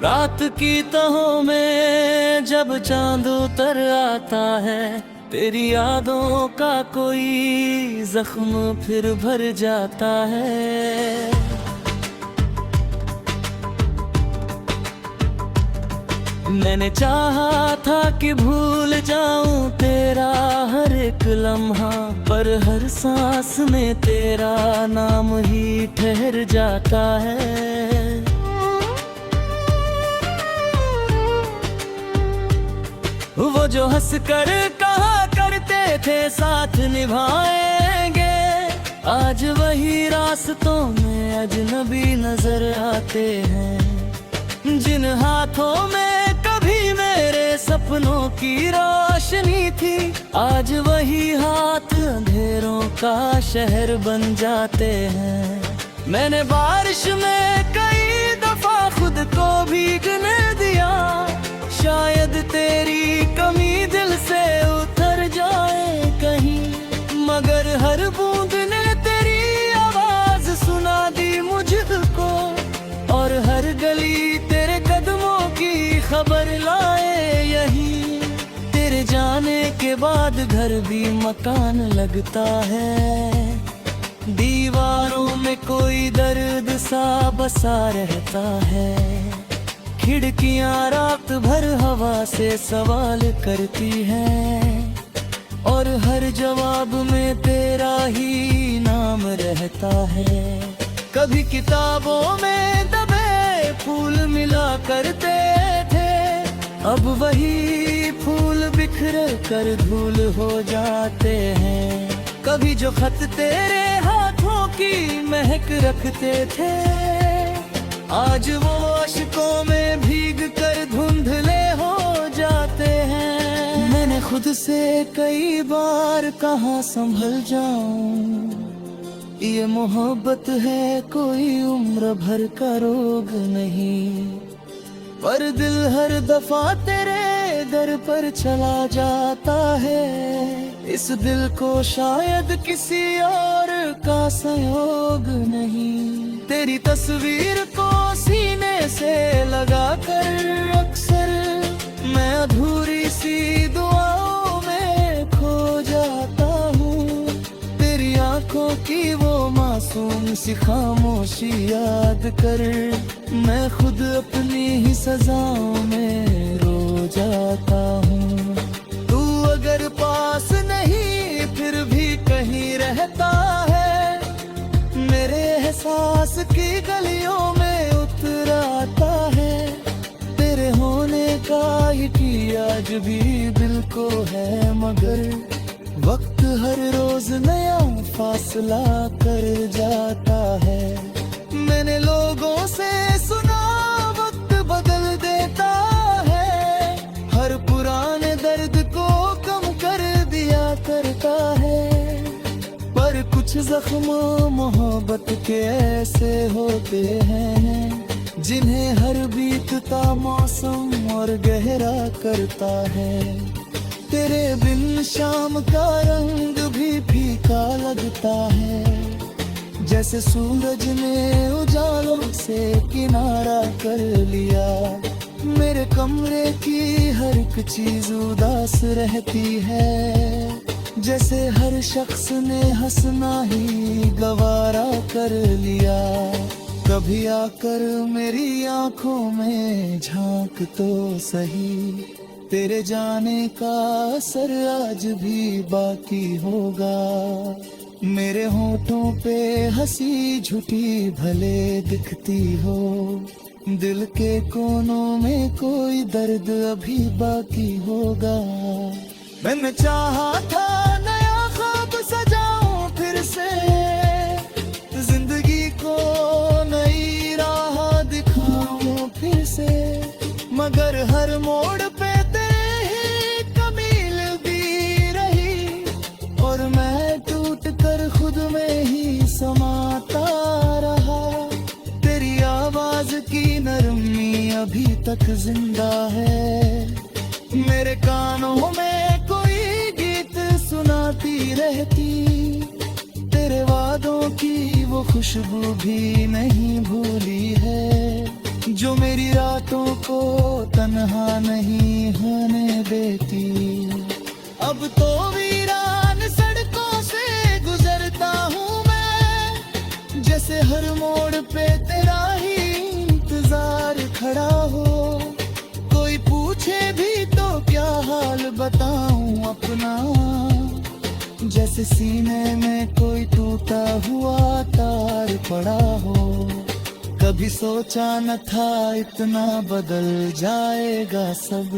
रात की तहों में जब चांद उतर आता है, तेरी यादों का कोई जख्म फिर भर जाता है। मैंने चाहा था कि भूल जाऊं तेरा हर एक लम्हा, पर हर सांस में तेरा नाम ही ठहर जाता है। वो जो हंस कर कहा करते थे साथ निभाएंगे, आज वही रास्तों में अजनबी नजर आते हैं। जिन हाथों में कभी मेरे सपनों की रोशनी थी, आज वही हाथ अंधेरों का शहर बन जाते हैं। मैंने बारिश में कई दफा खुद को भीगने दिया, शायद तेरी कमी दिल से उतर जाए कहीं, मगर हर बूंद ने तेरी आवाज सुना दी मुझको, और हर गली तेरे कदमों की खबर लाए यही। तेरे जाने के बाद घर भी मकान लगता है, दीवारों में कोई दर्द सा बसा रहता है। खिड़कियां रात भर हवा से सवाल करती हैं, और हर जवाब में तेरा ही नाम रहता है। कभी किताबों में दबे फूल मिला करते थे, अब वही फूल बिखर कर धूल हो जाते हैं। कभी जो खत तेरे हाथों की महक रखते थे, आज वो अश्कों में भीग कर धुंधले हो जाते हैं। मैंने खुद से कई बार कहा संभल जाऊं, ये मोहब्बत है कोई उम्र भर का रोग नहीं, पर दिल हर दफा तेरे दर पर चला जाता है। इस दिल को शायद किसी और का संयोग नहीं। तेरी तस्वीर को सीने से लगा कर अक्सर मैं अधूरी सी दुआओं में खो जाता हूँ। तेरी आंखों की वो मासूम सी खामोशी याद कर मैं खुद अपनी ही सजाओं में रो जाता हूँ। तू अगर पास नहीं फिर भी कहीं रहता है, मेरे एहसास की गलियों में उतराता है। तेरे होने का ही आज भी दिल को है, मगर वक्त हर रोज नया फासला कर जाता है। मैंने लोगों से सुना वक्त बदल देता है, हर पुराने दर्द को कम कर दिया करता है। पर कुछ जख्म मोहब्बत के ऐसे होते हैं, जिन्हें हर बीतता मौसम और गहरा करता है। तेरे बिन शाम का रंग भी फीका लगता है, जैसे सूरज ने उजालों से किनारा कर लिया। मेरे कमरे की हर एक चीज उदास रहती है, जैसे हर शख्स ने हंसना ही गवारा कर लिया। कभी आकर मेरी आंखों में झांक तो सही, तेरे जाने का असर आज भी बाकी होगा। मेरे होठों पे हंसी झूठी भले दिखती हो, दिल के कोनों में कोई दर्द अभी बाकी होगा। मैंने चाहा था नया ख्वाब सजाऊं फिर से, जिंदगी को नई राह दिखाऊं फिर से, मगर हर मोड़ पे तेरी ही कमी लगी रही, और मैं टूट कर खुद में ही समाता रहा। तेरी आवाज की नरमी अभी तक जिंदा है, मेरे कानों में कोई गीत सुनाती रहती। तेरे वादों की वो खुशबू भी नहीं भूली है, जो मेरी रातों को तन्हा नहीं होने देती। अब तो वीरान सड़कों से गुजरता हूँ मैं, जैसे हर मोड़ पे तेरा ही इंतजार खड़ा हो। कोई पूछे भी तो क्या हाल बताऊं अपना, जैसे सीने में कोई टूटा हुआ तार पड़ा हो। कभी सोचा न था इतना बदल जाएगा सब,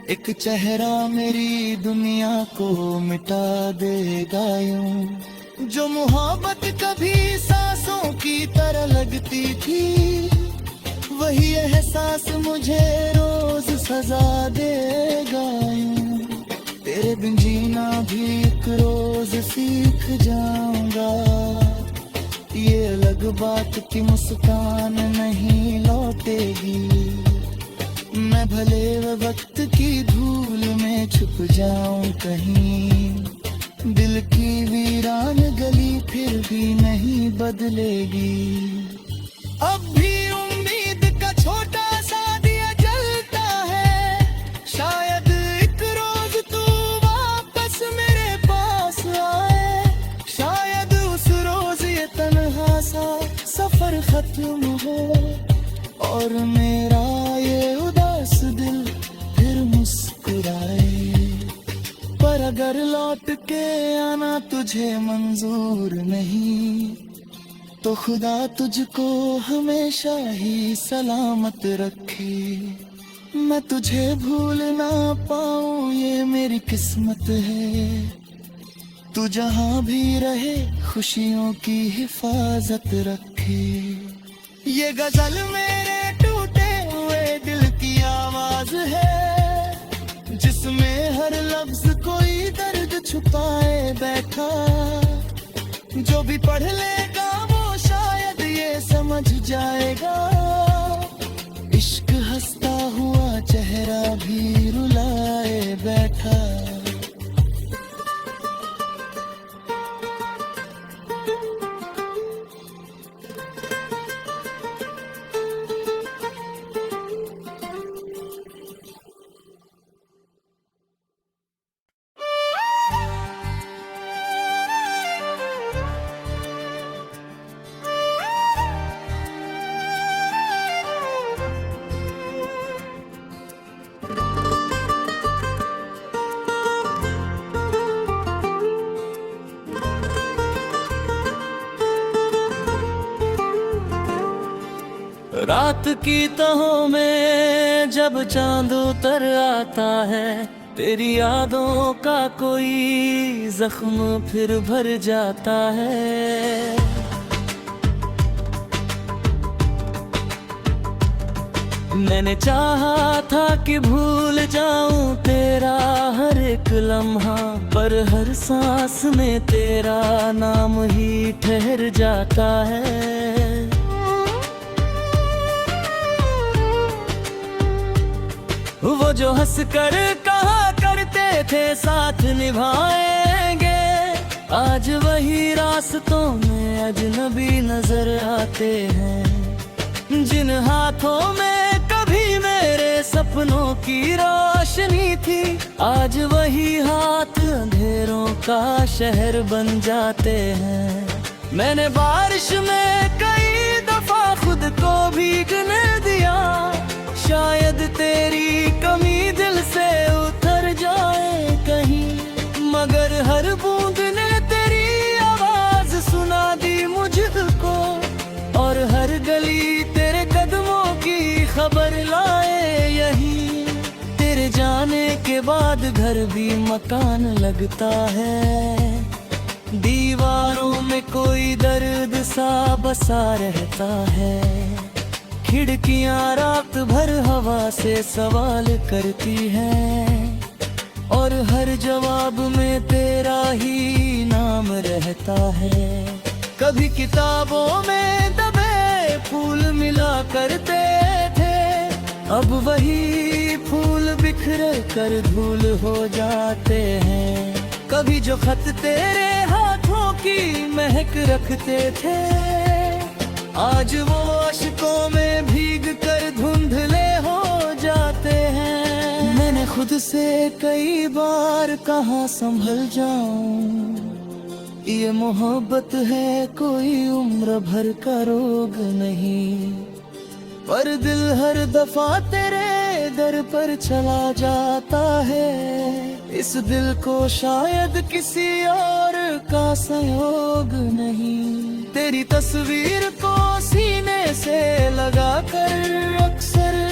एक चेहरा मेरी दुनिया को मिटा देगा यूं। जो मोहब्बत कभी सांसों की तरह लगती थी, वही एहसास मुझे रोज सजा देगा यूं। तेरे बिन जीना भी एक रोज सीख जाऊंगा, ये अलग बात कि मुस्कान नहीं लौटेगी। मैं भले वक्त की धूल में छुप जाऊं कहीं, दिल की वीरान गली फिर भी नहीं बदलेगी। अब भी उम्मीद का छोटा सा दिया जलता है, शायद एक रोज तू वापस मेरे पास आए। शायद उस रोज ये तन्हा सा सफर खत्म हो, और मेरा ये उदास दिल फिर मुस्कुराए। पर अगर लौट के आना तुझे मंजूर नहीं, तो खुदा तुझको हमेशा ही सलामत रखे। मैं तुझे भूल ना पाऊं ये मेरी किस्मत है, तू जहां भी रहे खुशियों की हिफाजत रखे। ये गजल मेरे टूटे हुए दिल की आवाज है, जिसमें हर लफ्ज कोई दर्द छुपाए बैठा। जो भी पढ़ लेगा वो शायद ये समझ जाएगा, इश्क हंसता हुआ चेहरा भी रुलाए बैठा। रात की तहों में जब चांद उतर आता है, तेरी यादों का कोई जख्म फिर भर जाता है। मैंने चाहा था कि भूल जाऊं तेरा हर एक लम्हा, पर हर सांस में तेरा नाम ही ठहर जाता है। वो जो हंस कर कहा करते थे साथ निभाएंगे, आज वही रास्तों में अजनबी नजर आते हैं। जिन हाथों में कभी मेरे सपनों की रोशनी थी, आज वही हाथ अंधेरों का शहर बन जाते हैं। मैंने बारिश में कई दफा खुद को भीगने दिया, शायद तेरी कमी दिल से उतर जाए कहीं। मगर हर बूंद ने तेरी आवाज सुना दी मुझको, और हर गली तेरे कदमों की खबर लाए यही। तेरे जाने के बाद घर भी मकान लगता है, दीवारों में कोई दर्द सा बसा रहता है। खिड़कियां रात भर हवा से सवाल करती हैं, और हर जवाब में तेरा ही नाम रहता है। कभी किताबों में दबे फूल मिला करते थे, अब वही फूल बिखर कर धूल हो जाते हैं। कभी जो खत तेरे हाथों की महक रखते थे, आज वो अश्कों में भीग खुद से कई बार कहा संभल जाऊं, ये मोहब्बत है कोई उम्र भर का रोग नहीं। पर दिल हर दफा तेरे दर पर चला जाता है, इस दिल को शायद किसी और का संयोग नहीं। तेरी तस्वीर को सीने से लगा कर अक्सर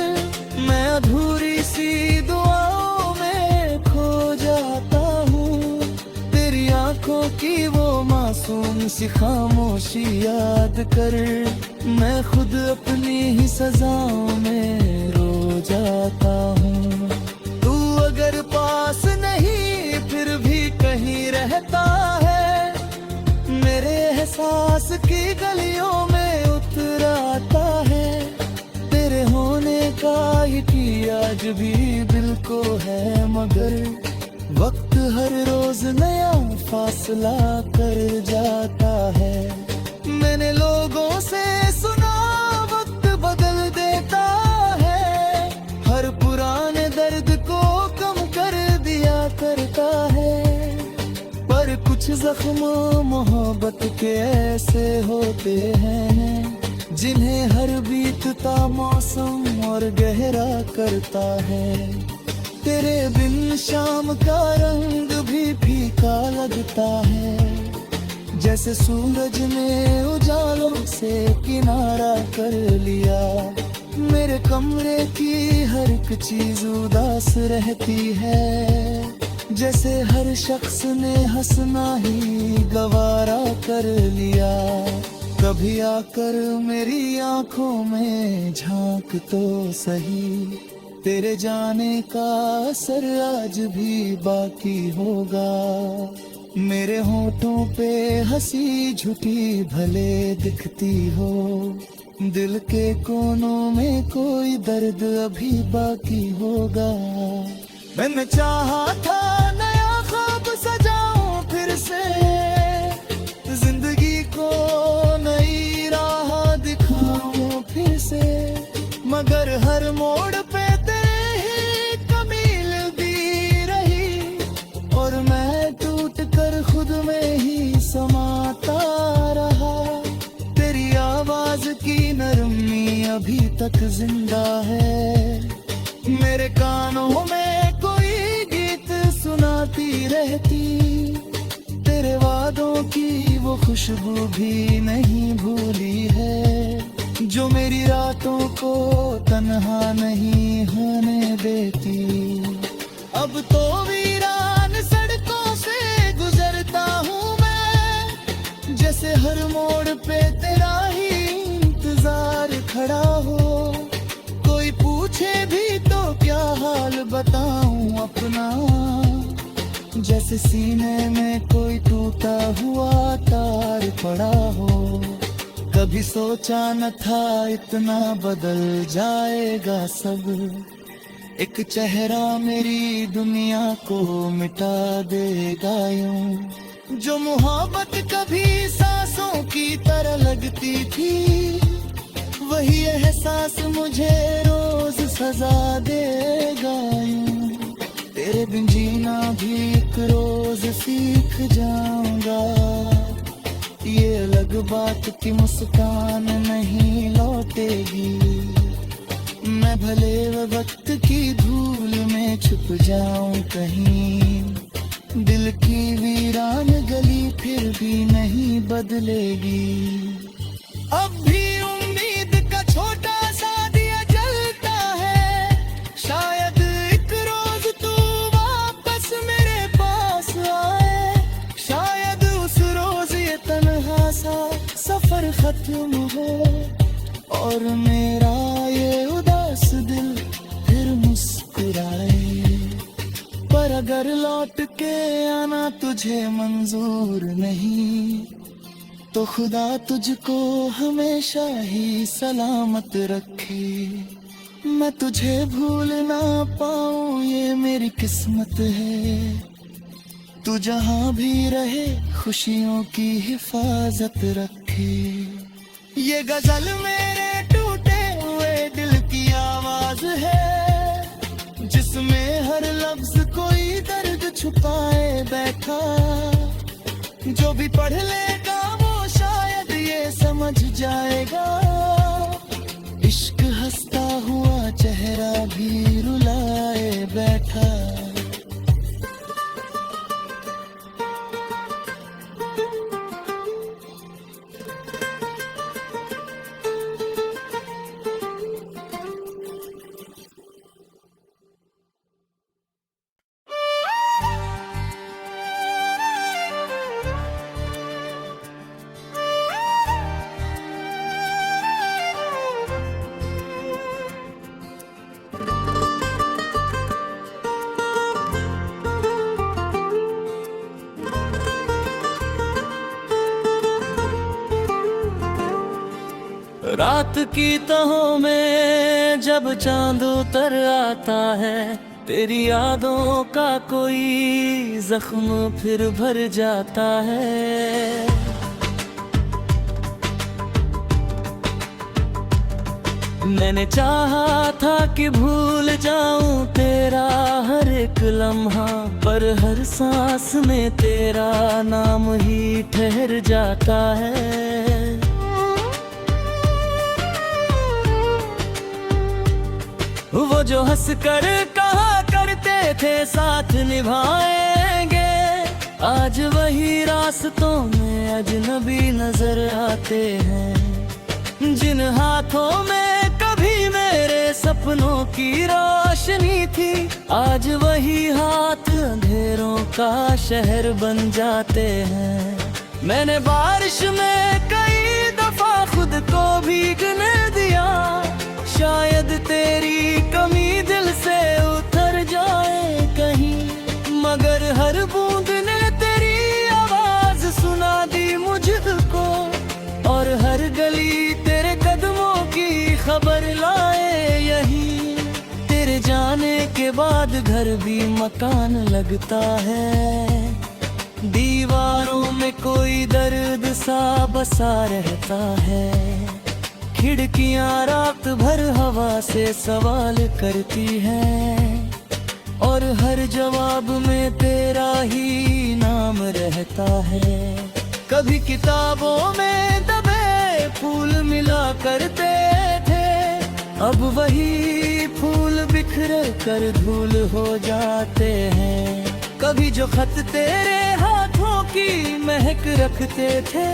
मैं अधूरी सी दुआओं में खो जाता हूँ। तेरी आंखों की वो मासूम सी खामोशी याद कर मैं खुद अपनी ही सजाओं में रो जाता हूँ। तू अगर पास नहीं फिर भी कहीं रहता है, मेरे एहसास की गलियों में उतर आता है। तेरे होने का ही आज भी दिल को है, मगर वक्त हर रोज नया फासला कर जाता है। मैंने लोगों से सुना वक्त बदल देता है, हर पुराने दर्द को कम कर दिया करता है। पर कुछ जख्म मोहब्बत के ऐसे होते हैं, जिन्हें हर बीतता मौसम और गहरा करता है। तेरे बिन शाम का रंग भी फीका लगता है, जैसे सूरज ने उजालों से किनारा कर लिया। मेरे कमरे की हर एक चीज उदास रहती है, जैसे हर शख्स ने हंसना ही गवारा कर लिया। कभी आकर मेरी आंखों में झांक तो सही, तेरे जाने का असर आज भी बाकी होगा। मेरे होठों पे हंसी झुकी भले दिखती हो, दिल के कोनों में कोई दर्द अभी बाकी होगा। मैंने चाहा था नया ख्वाब सजाऊं फिर से, जिंदगी को नई राह दिखाऊं फिर से, मगर हर मोड़ पे तेरे ही कमी लगी रही, और मैं टूट कर खुद में ही समाता रहा। तेरी आवाज की नरमी अभी तक जिंदा है, मेरे कानों में कोई गीत सुनाती रहती। तेरे वादों की वो खुशबू भी नहीं भूली है, जो मेरी रातों को तन्हा नहीं होने देती। अब तो वीरान सड़कों से गुजरता हूँ मैं, जैसे हर मोड़ पे तेरा ही इंतजार खड़ा हो। कोई पूछे भी तो क्या हाल बताऊं अपना, जैसे सीने में कोई टूटा हुआ तार पड़ा हो। कभी सोचा न था इतना बदल जाएगा सब, एक चेहरा मेरी दुनिया को मिटा देगा यूं। जो मोहब्बत कभी सांसों की तरह लगती थी, वही एहसास मुझे रोज सजा देगा यूं। तेरे बिन जीना भी एक रोज सीख जाऊंगा, ये अलग बात की मुस्कान नहीं लौटेगी। मैं भले वक्त की धूल में छुप जाऊं कहीं, दिल की वीरान गली फिर भी नहीं बदलेगी। अब भी उम्मीद का छोटा सा दिया जलता है, शायद एक रोज तू वापस मेरे पास आए। शायद उस रोज ये तन्हा सा सफर खत्म हो, और मेरा ये उदास दिल फिर मुस्कुराए। पर अगर लौट के आना तुझे मंजूर नहीं, तो खुदा तुझको हमेशा ही सलामत रखे। मैं तुझे भूल ना पाऊं ये मेरी किस्मत है, तू जहां भी रहे खुशियों की हिफाजत रखे। ये गजल मेरे टूटे हुए दिल की आवाज है, जिस जिसमें हर लफ्ज कोई दर्द छुपाए बैठा। जो भी पढ़ लेगा वो शायद ये समझ जाएगा, इश्क हंसता हुआ चेहरा भी रुलाए बैठा। रात की तहों में जब चांद उतर आता है, तेरी यादों का कोई जख्म फिर भर जाता है। मैंने चाहा था कि भूल जाऊं तेरा हर एक लम्हा, पर हर सांस में तेरा नाम ही ठहर जाता है। वो जो हंस कर कहा करते थे साथ निभाएंगे, आज वही रास्तों में अजनबी नजर आते हैं। जिन हाथों में कभी मेरे सपनों की रोशनी थी, आज वही हाथ अंधेरों का शहर बन जाते हैं। मैंने बारिश में कई दफा खुद को भीगने दिया, शायद तेरी कमी दिल से उतर जाए कहीं, मगर हर बूंद ने तेरी आवाज सुना दी मुझको, और हर गली तेरे कदमों की खबर लाए यही। तेरे जाने के बाद घर भी मकान लगता है, दीवारों में कोई दर्द सा बसा रहता है। खिड़कियां रात भर हवा से सवाल करती हैं, और हर जवाब में तेरा ही नाम रहता है। कभी किताबों में दबे फूल मिला करते थे, अब वही फूल बिखर कर धूल हो जाते हैं। कभी जो खत तेरे हाथों की महक रखते थे,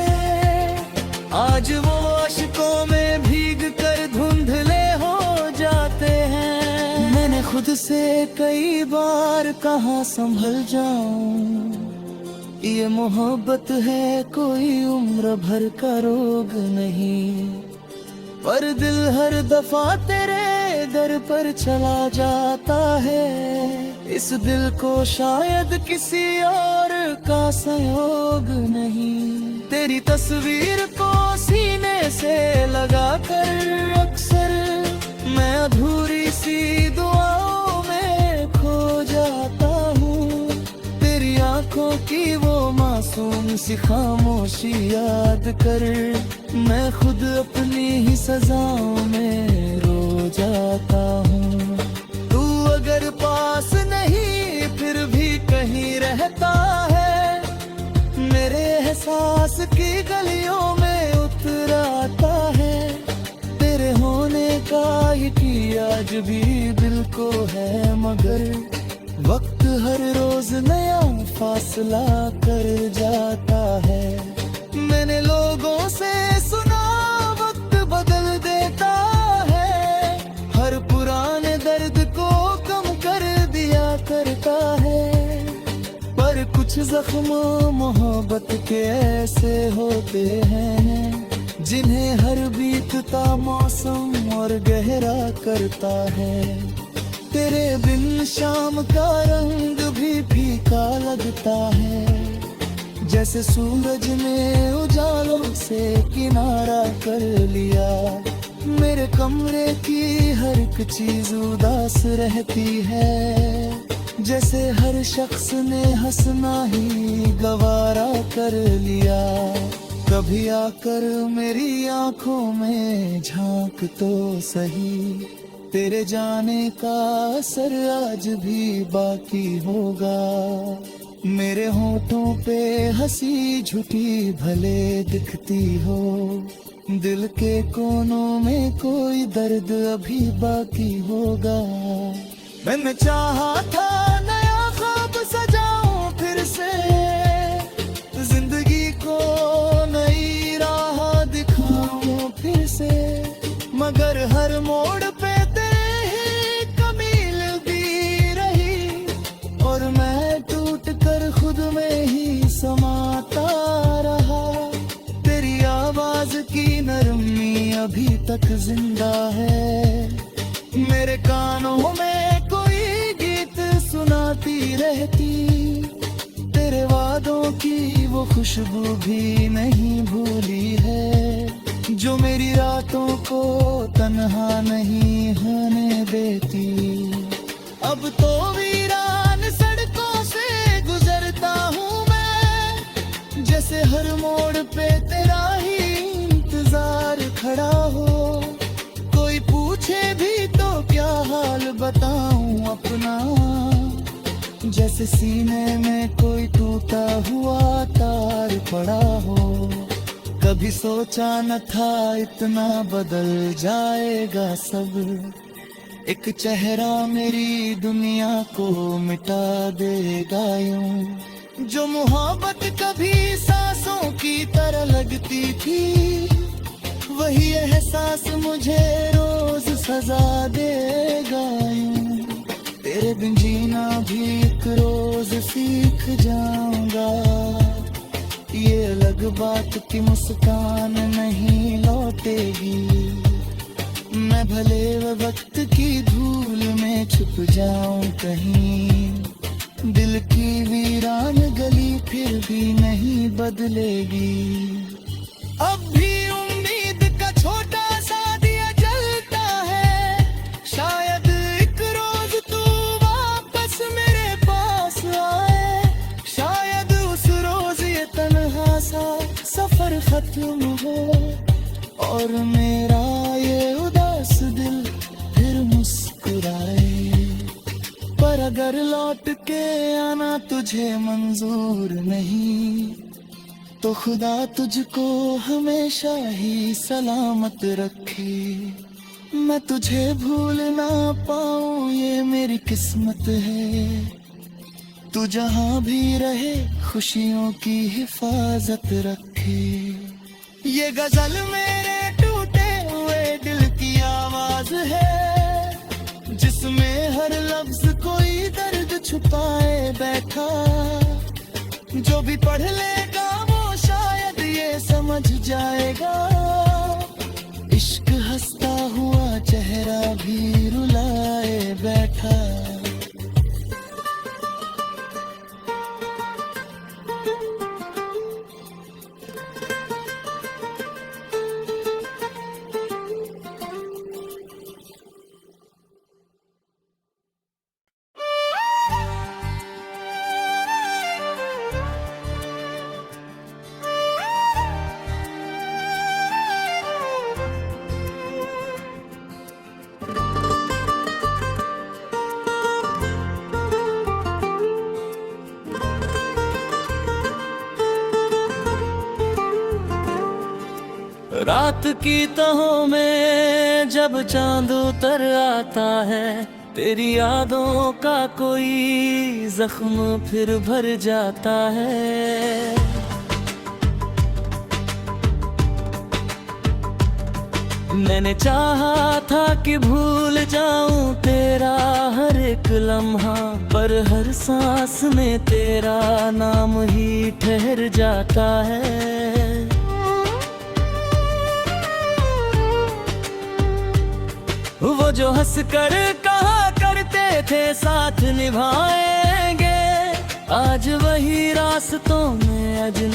आज वो अश्कों में भीग कर धुंधले हो जाते हैं। मैंने खुद से कई बार कहा संभल जाऊं, ये मोहब्बत है कोई उम्र भर का रोग नहीं, पर दिल हर दफा तेरे दर पर चला जाता है। इस दिल को शायद किसी और का संयोग नहीं। तेरी तस्वीर को सीने से लगा कर अक्सर मैं अधूरी सी दुआओं में खो जाता हूँ। तेरी आंखों की वो मासूम सी खामोशी याद कर मैं खुद अपनी ही सजाओं में रो जाता हूँ। तू अगर पास नहीं फिर भी कहीं रहता है, मेरे एहसास की गलियों में उतर आता है। तेरे होने का यकीन आज भी दिल को है, मगर वक्त हर रोज नया फासला कर जाता है। मैंने लोगों से सुना वक्त बदल देता है, हर पुराने दर्द को कम कर दिया करता है। पर कुछ जख्म मोहब्बत के ऐसे होते हैं, जिन्हें हर बीतता मौसम और गहरा करता है। तेरे बिन शाम का रंग भी फीका लगता है, जैसे सूरज ने उजालों से किनारा कर लिया। मेरे कमरे की हर एक चीज उदास रहती है, जैसे हर शख्स ने हंसना ही गवारा कर लिया। कभी आकर मेरी आंखों में झांक तो सही, तेरे जाने का असर आज भी बाकी होगा। मेरे होठों पे हंसी झूठी भले दिखती हो, दिल के कोनों में कोई दर्द अभी बाकी होगा। मैंने चाहा था नया ख्वाब सजाऊं फिर से, जिंदगी को नई राह दिखाऊं फिर से, मगर हर मोड़ पे तेरे ही कमी लगी रही, और मैं टूट कर खुद में ही समाता रहा। तेरी आवाज की नरमी अभी तक जिंदा है, मेरे कानों में कोई गीत सुनाती रहती, तेरे वादों की वो खुशबू भी नहीं भूली है, जो मेरी रातों को तन्हा नहीं होने देती। अब तो वीरान सड़कों से गुजरता हूँ मैं, जैसे हर मोड़ पे तेरा ही इंतजार खड़ा हो। कोई पूछे भी तो क्या हाल बताऊं अपना, जैसे सीने में कोई टूटा हुआ तार पड़ा हो। कभी सोचा न था इतना बदल जाएगा सब, एक चेहरा मेरी दुनिया को मिटा देगा यूं। जो मोहब्बत कभी सांसों की तरह लगती थी, वही एहसास मुझे रोज सजा देगा यूं। तेरे बिन जीना भी एक रोज सीख जाऊंगा, ये अलग बात की मुस्कान नहीं लौटेगी। मैं भले वक्त की धूल में छुप जाऊं कहीं, दिल की वीरान गली फिर भी नहीं बदलेगी। अब भी उम्मीद का छोटा सा दिया जलता है, शायद एक रोज तू वापस मेरे पास आए, शायद उस रोज ये तन्हा सा सफर खत्म हो, और मेरा ये उदास दिल फिर मुस्कुराए। पर अगर लौट के आना तुझे मंजूर नहीं, तो खुदा तुझको हमेशा ही सलामत रखे। मैं तुझे भूल ना पाऊं ये मेरी किस्मत है, तू जहां भी रहे खुशियों की हिफाजत रखे। ये गजल मेरे टूटे हुए दिल की आवाज है, जिसमें हर लफ्ज कोई दर्द छुपाए बैठा। जो भी पढ़ लेगा वो शायद ये समझ जाएगा, इश्क हंसता हुआ चेहरा भी रुलाए बैठा। रात की तहों में जब चांद उतर आता है, तेरी यादों का कोई जख्म फिर भर जाता है। मैंने चाहा था कि भूल जाऊं तेरा हर एक लम्हा, पर हर सांस में तेरा नाम ही ठहर जाता है। वो जो हंस कर कहा करते थे साथ निभाएंगे, आज वही रास्तों में अजनबी